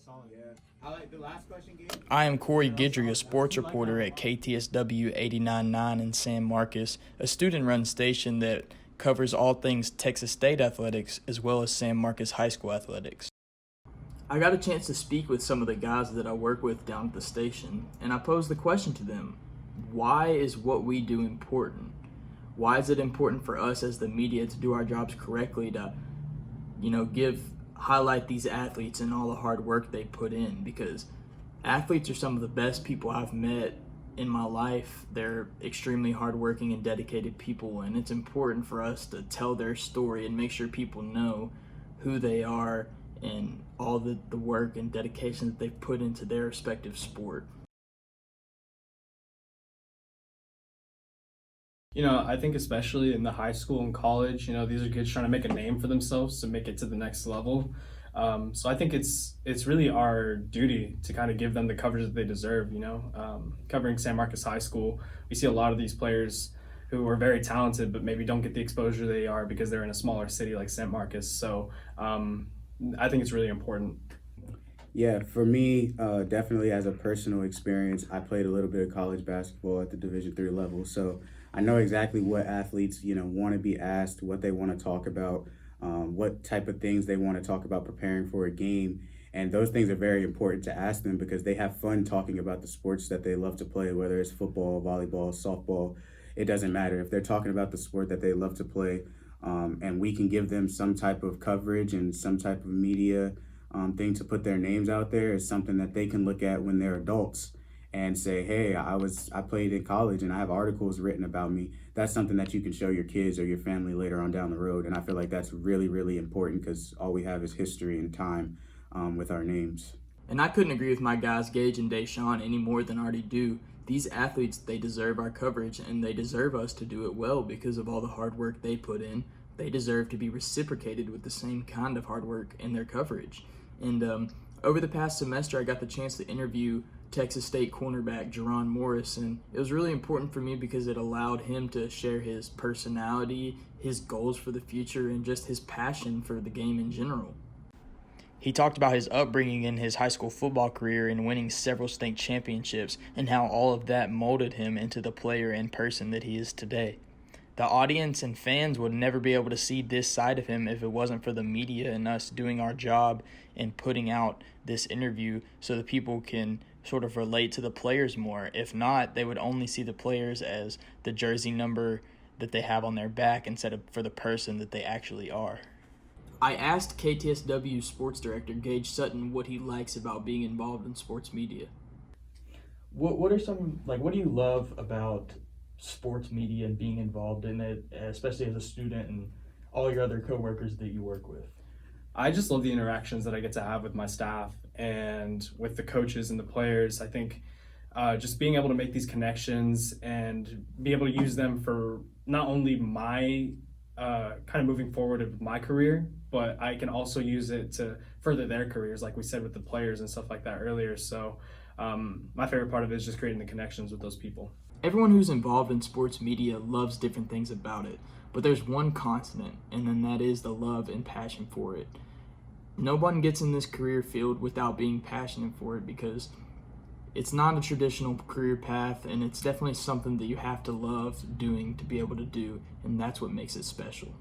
solid. Yeah. I like the last question, Gabe. I am Kory Guidry, a sports reporter at KTSW 89.9 in San Marcos, a student-run station that covers all things Texas State athletics as well as San Marcos High School athletics. I got a chance to speak with some of the guys that I work with down at the station, and I posed the question to them, why is what we do important? Why is it important for us as the media to do our jobs correctly, to highlight these athletes and all the hard work they put in? Because athletes are some of the best people I've met in my life. They're extremely hardworking and dedicated people, and it's important for us to tell their story and make sure people know who they are and all the work and dedication that they've put into their respective sport. I think especially in the high school and college, these are kids trying to make a name for themselves to make it to the next level. So I think it's really our duty to kind of give them the coverage that they deserve. Covering San Marcos High School, we see a lot of these players who are very talented, but maybe don't get the exposure they are because they're in a smaller city like San Marcos. So I think it's really important. Yeah, for me, definitely as a personal experience, I played a little bit of college basketball at the Division III level. So I know exactly what athletes, want to be asked, what they want to talk about, what type of things they want to talk about preparing for a game. And those things are very important to ask them because they have fun talking about the sports that they love to play, whether it's football, volleyball, softball. It doesn't matter. If they're talking about the sport that they love to play, and we can give them some type of coverage and some type of media thing to put their names out there, is something that they can look at when they're adults and say, hey, I played in college and I have articles written about me. That's something that you can show your kids or your family later on down the road. And I feel like that's really, really important because all we have is history and time with our names. And I couldn't agree with my guys, Gage and Deshaun, any more than I already do. These athletes, they deserve our coverage, and they deserve us to do it well because of all the hard work they put in. They deserve to be reciprocated with the same kind of hard work in their coverage. And over the past semester, I got the chance to interview Texas State cornerback Jerron Morris, and it was really important for me because it allowed him to share his personality, his goals for the future, and just his passion for the game in general. He talked about his upbringing in his high school football career and winning several state championships and how all of that molded him into the player and person that he is today. The audience and fans would never be able to see this side of him if it wasn't for the media and us doing our job and putting out this interview so that people can sort of relate to the players more. If not, they would only see the players as the jersey number that they have on their back instead of for the person that they actually are. I asked KTSW sports director Gage Sutton what he likes about being involved in sports media. What do you love about sports media and being involved in it, especially as a student and all your other coworkers that you work with? I just love the interactions that I get to have with my staff and with the coaches and the players. I think just being able to make these connections and be able to use them for not only my kind of moving forward of my career, but I can also use it to further their careers, like we said with the players and stuff like that earlier. So my favorite part of it is just creating the connections with those people. Everyone who's involved in sports media loves different things about it, but there's one constant, and then that is the love and passion for it. No one gets in this career field without being passionate for it because it's not a traditional career path, and it's definitely something that you have to love doing to be able to do, and that's what makes it special.